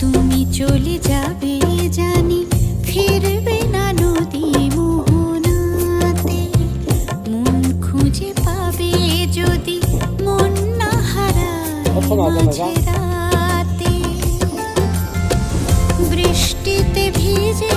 তুমি চলে যাবে জানি, ফিরবে না নদী মোহনাতে। মন খুঁজে পাবে যদি মন না হারায় মাঝে রাতে। বৃষ্টিতে ভিজে